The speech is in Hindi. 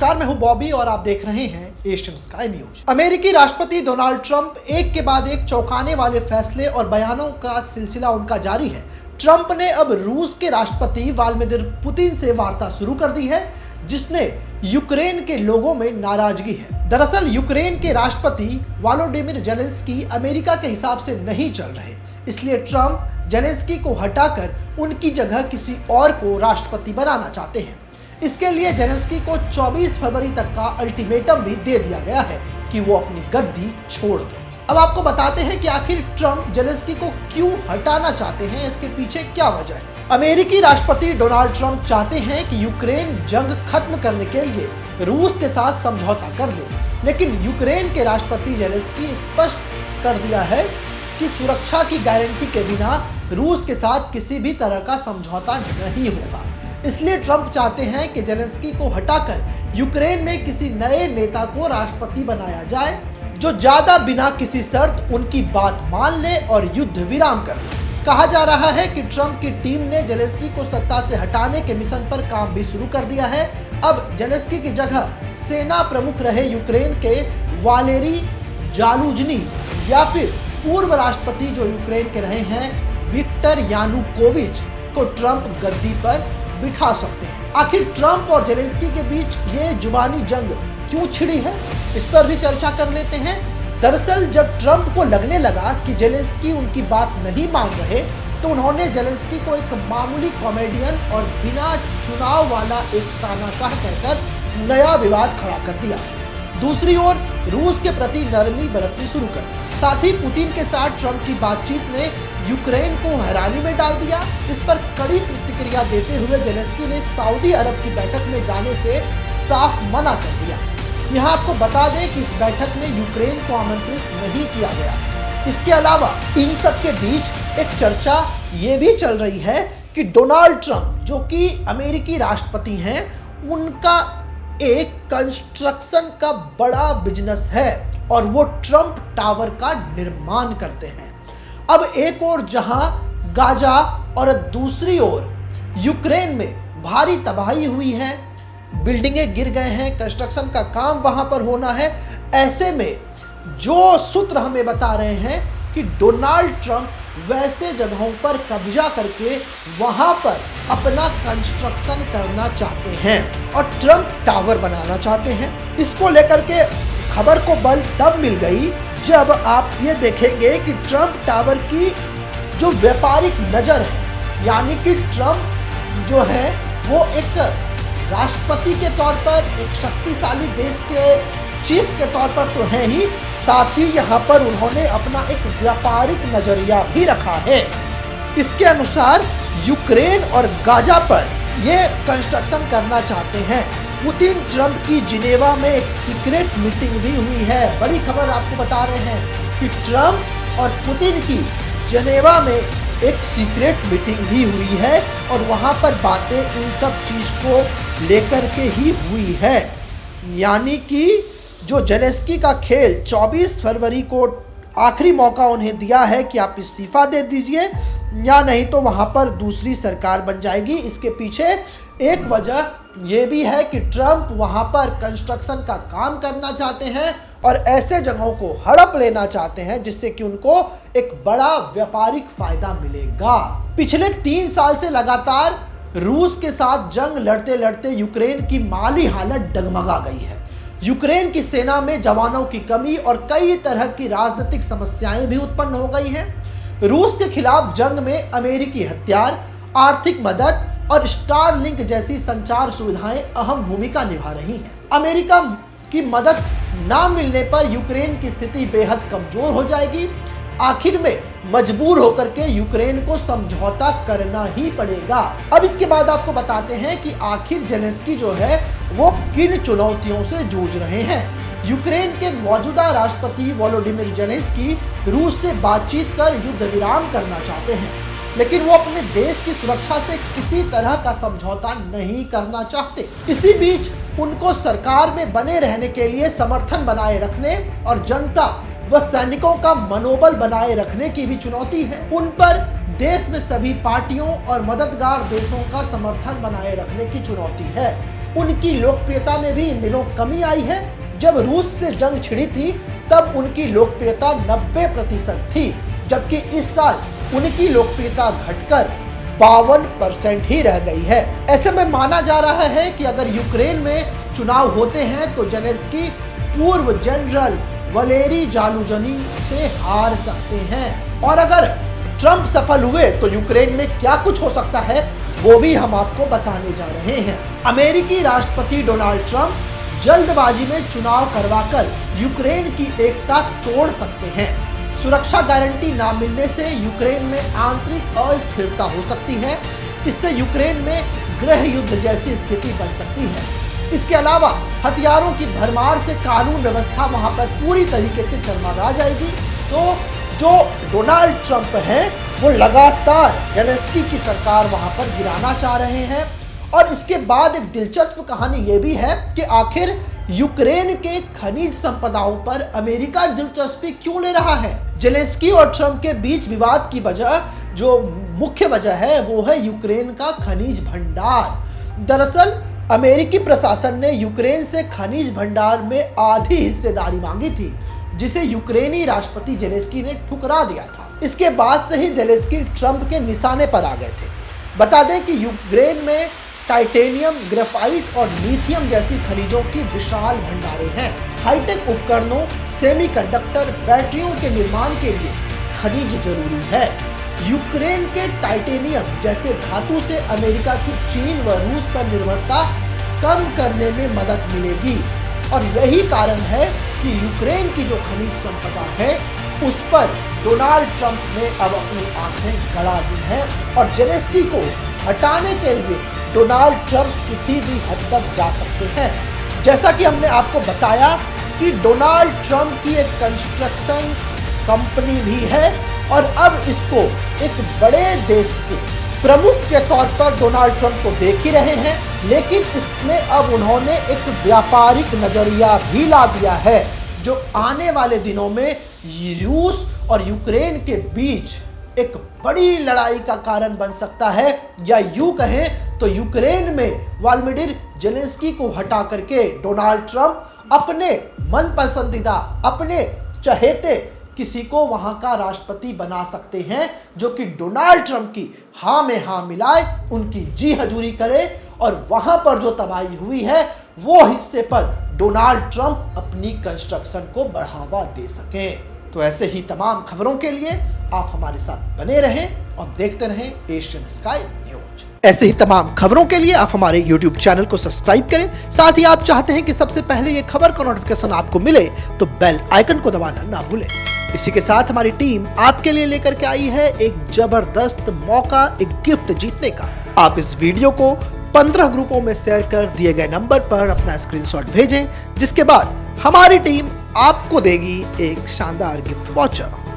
नमस्कार, मैं हूं बॉबी और आप देख रहे हैं एशियन स्काई न्यूज। अमेरिकी राष्ट्रपति डोनाल्ड ट्रंप एक के बाद एक चौंकाने वाले फैसले और बयानों का सिलसिला उनका जारी है। ट्रंप ने अब रूस के राष्ट्रपति व्लादिमीर पुतिन से वार्ता शुरू कर दी है, जिसने यूक्रेन के लोगों में नाराजगी है। दरअसल यूक्रेन के राष्ट्रपति वोलोडिमिर जेलेंस्की अमेरिका के हिसाब से नहीं चल रहे, इसलिए ट्रंप जेलेंस्की को हटाकर उनकी जगह किसी और को राष्ट्रपति बनाना चाहते हैं। इसके लिए जेलेंस्की को 24 फरवरी तक का अल्टीमेटम भी दे दिया गया है कि वो अपनी गद्दी छोड़ दें। अब आपको बताते हैं कि आखिर ट्रंप जेलेंस्की को क्यों हटाना चाहते हैं, इसके पीछे क्या वजह है। अमेरिकी राष्ट्रपति डोनाल्ड ट्रंप चाहते हैं कि यूक्रेन जंग खत्म करने के लिए रूस के साथ समझौता कर ले, लेकिन यूक्रेन के राष्ट्रपति जेलेंस्की स्पष्ट कर दिया है कि सुरक्षा की गारंटी के बिना रूस के साथ किसी भी तरह का समझौता नहीं होगा। इसलिए ट्रंप चाहते हैं कि जेलेंस्की को हटाकर यूक्रेन में किसी नए नेता को राष्ट्रपति बनाया जाए, जो ज्यादा बिना किसी शर्त उनकी बात मान ले और युद्ध विराम कर ले। कहा जा रहा है कि ट्रंप की टीम ने जेलेंस्की को सत्ता से हटाने के मिशन पर काम भी शुरू कर दिया है। अब जेलेंस्की की जगह सेना प्रमुख रहे यूक्रेन के वालेरी जालुजनी या फिर पूर्व राष्ट्रपति जो यूक्रेन के रहे हैं विक्टर यानुकोविच को ट्रंप गद्दी पर बिठा सकते हैं। आखिर ट्रंप और जेलेंस्की के बीच ये जुबानी जंग क्यों छिड़ी है, इस पर भी चर्चा कर लेते हैं। दरअसल जब ट्रंप को लगने लगा कि जेलेंस्की उनकी बात नहीं मान रहे, तो उन्होंने जेलेंस्की को एक मामूली कॉमेडियन और बिना चुनाव वाला एक तानाशाह कहकर नया विवाद खड़ा कर दिया। दूसरी ओर रूस के प्रति नरमी बरतनी शुरू कर दी। साथ ही पुतिन के साथ ट्रंप की बातचीत ने यूक्रेन को हैरानी में डाल दिया। इस पर कड़ी प्रतिक्रिया देते हुए जेलेंस्की ने सऊदी अरब की बैठक में जाने से साफ मना कर दिया। यहाँ आपको बता दें कि इस बैठक में यूक्रेन को आमंत्रित नहीं किया गया। इसके अलावा इन सब के बीच एक चर्चा ये भी चल रही है कि डोनाल्ड ट्रंप जो कि अमेरिकी राष्ट्रपति हैं, उनका एक कंस्ट्रक्शन का बड़ा बिजनेस है और वो ट्रंप टावर का निर्माण करते हैं। अब एक ओर जहां गाजा और दूसरी ओर यूक्रेन में भारी तबाही हुई है, बिल्डिंगें गिर गए हैं, कंस्ट्रक्शन का काम वहां पर होना है। ऐसे में जो सूत्र हमें बता रहे हैं कि डोनाल्ड ट्रंप वैसे जगहों पर कब्जा करके वहां पर अपना कंस्ट्रक्शन करना चाहते हैं और ट्रंप टावर बनाना चाहते हैं। इसको लेकर के खबर को बल तब मिल गई जब आप ये देखेंगे कि ट्रंप टावर की जो व्यापारिक नज़र है, यानी कि ट्रंप जो है वो एक राष्ट्रपति के तौर पर, एक शक्तिशाली देश के चीफ के तौर पर तो है ही, साथ ही यहाँ पर उन्होंने अपना एक व्यापारिक नजरिया भी रखा है। इसके अनुसार यूक्रेन और गाजा पर ये कंस्ट्रक्शन करना चाहते हैं। पुतिन ट्रंप की जिनेवा में एक सीक्रेट मीटिंग भी हुई है। बड़ी खबर आपको बता रहे हैं कि ट्रंप और पुतिन की जिनेवा में एक सीक्रेट मीटिंग भी हुई है और वहां पर बातें इन सब चीज को लेकर के ही हुई है। यानी कि जो जेलेंस्की का खेल 24 फरवरी को आखिरी मौका उन्हें दिया है कि आप इस्तीफा दे दीजिए या नहीं तो वहां पर दूसरी सरकार बन जाएगी। इसके पीछे एक वजह यह भी है कि ट्रंप वहां पर कंस्ट्रक्शन का काम करना चाहते हैं और ऐसे जगहों को हड़प लेना चाहते हैं जिससे कि उनको एक बड़ा व्यापारिक फायदा मिलेगा। पिछले 3 साल से लगातार रूस के साथ जंग लड़ते लड़ते यूक्रेन की माली हालत डगमगा गई है। यूक्रेन की सेना में जवानों की कमी और कई तरह की राजनीतिक समस्याएं भी उत्पन्न हो गई हैं। रूस के खिलाफ जंग में अमेरिकी हथियार, आर्थिक मदद और स्टारलिंक जैसी संचार सुविधाएं अहम भूमिका निभा रही हैं। अमेरिका की मदद ना मिलने पर यूक्रेन की स्थिति बेहद कमजोर हो जाएगी। आखिर में मजबूर होकर के यूक्रेन को समझौता करना ही पड़ेगा। अब इसके बाद आपको बताते हैं कि आखिर जेलेंस्की जो है वो किन चुनौतियों से जूझ रहे हैं। यूक्रेन के मौजूदा राष्ट्रपति वोलोडिमिर जेलेंस्की रूस से बातचीत कर युद्ध विराम करना चाहते हैं, लेकिन वो अपने देश की सुरक्षा से किसी तरह का समझौता नहीं करना चाहते। इसी बीच उनको सरकार में बने रहने के लिए समर्थन बनाए रखने और जनता व सैनिकों का मनोबल बनाए रखने की भी चुनौती है। उन पर देश में सभी पार्टियों और मददगार देशों का समर्थन बनाए रखने की चुनौती है। उनकी लोकप्रियता में भी इन दिनों कमी आई है। जब रूस से जंग छिड़ी थी तब उनकी लोकप्रियता 90% थी, जबकि इस साल उनकी लोकप्रियता घटकर 52% ही रह गई है। ऐसे में माना जा रहा है कि अगर यूक्रेन में चुनाव होते हैं तो जेलेंस्की पूर्व जनरल वलेरी जालुजनी से हार सकते हैं। और अगर ट्रंप सफल हुए तो यूक्रेन में क्या कुछ हो सकता है वो भी हम आपको बताने जा रहे हैं। अमेरिकी राष्ट्रपति डोनाल्ड ट्रंप जल्दबाजी में चुनाव करवाकर यूक्रेन की एकता तोड़ सकते हैं। सुरक्षा गारंटी ना मिलने से यूक्रेन में आंतरिक अस्थिरता हो सकती है। इससे यूक्रेन में गृह युद्ध जैसी स्थिति बन सकती है। इसके अलावा हथियारों की भरमार से कानून व्यवस्था वहां पर पूरी तरीके से चरमरा जाएगी। तो जो डोनाल्ड ट्रंप हैं वो लगातार जेलेंस्की की सरकार वहां पर गिराना चाह रहे हैं। और इसके बाद एक दिलचस्प कहानी ये भी है कि आखिर यूक्रेन के खनिज संपदाओं पर अमेरिका दिलचस्पी क्यों ले रहा है। जेलेंस्की और ट्रंप के बीच विवाद की वजह जो मुख्य वजह है वो है यूक्रेन का खनिज भंडार। दरअसल अमेरिकी प्रशासन ने यूक्रेन से खनिज भंडार में आधी हिस्सेदारी मांगी थी, जिसे यूक्रेनी राष्ट्रपति जेलेंस्की ने ठुकरा दिया था। इसके बाद से ही जेलेंस्की ट्रंप के निशाने पर आ गए थे। बता दें कि यूक्रेन में टाइटेनियम, ग्रेफाइट और लिथियम जैसी खनिजों की विशाल भंडारें हैं। हाईटेक उपकरणों, सेमीकंडक्टर, बैटरियों के निर्माण के लिए खनिज जरूरी है। यूक्रेन के टाइटेनियम जैसे धातु से अमेरिका की चीन व रूस पर निर्भरता कम करने में मदद मिलेगी। और यही कारण है कि यूक्रेन की जो खनिज संपदा है उस पर डोनाल्ड ट्रंप ने अब अपनी आंखें गड़ा दी हैं। और जेलेंस्की को हटाने के लिए डोनाल्ड ट्रंप किसी भी हद तक जा सकते हैं। जैसा कि हमने आपको बताया कि डोनाल्ड ट्रंप की एक कंस्ट्रक्शन कंपनी भी है और अब इसको एक बड़े देश के प्रमुख के तौर पर डोनाल्ड ट्रंप को देख ही रहे हैं, लेकिन इसमें अब उन्होंने एक व्यापारिक नजरिया भी ला दिया है जो आने वाले दिनों में रूस और यूक्रेन के बीच एक बड़ी लड़ाई का कारण बन सकता है। या यूं कहें तो यूक्रेन में व्लादिमीर जेलेंस्की को हटा करके डोनाल्ड ट्रंप अपने मन पसंदीदा, अपने चहेते किसी को वहां का राष्ट्रपति बना सकते हैं जो कि डोनाल्ड ट्रंप की हाँ में हाँ मिलाए, उनकी जी हजूरी करे और वहां पर जो तबाही हुई है वो हिस्से पर डोनाल्ड ट्रंप अपनी कंस्ट्रक्शन को बढ़ावा दे सकें। तो ऐसे ही तमाम खबरों के लिए आप हमारे साथ बने रहें और देखते रहें एशियन स्काई न्यूज। ऐसे ही तमाम खबरों के लिए आप हमारे YouTube चैनल को सब्सक्राइब करें। साथ ही आप चाहते हैं कि सबसे पहले ये खबर का नोटिफिकेशन आपको मिले तो बेल आइकन को दबाना ना भूलें। इसी के साथ हमारी टीम आपके लिए लेकर के आई है एक जबरदस्त मौका, एक गिफ्ट जीतने का। आप इस वीडियो को 15 ग्रुपों में शेयर कर दिए गए नंबर पर अपना स्क्रीनशॉट भेजें, जिसके बाद हमारी टीम आपको देगी एक शानदार गिफ्ट वाउचर।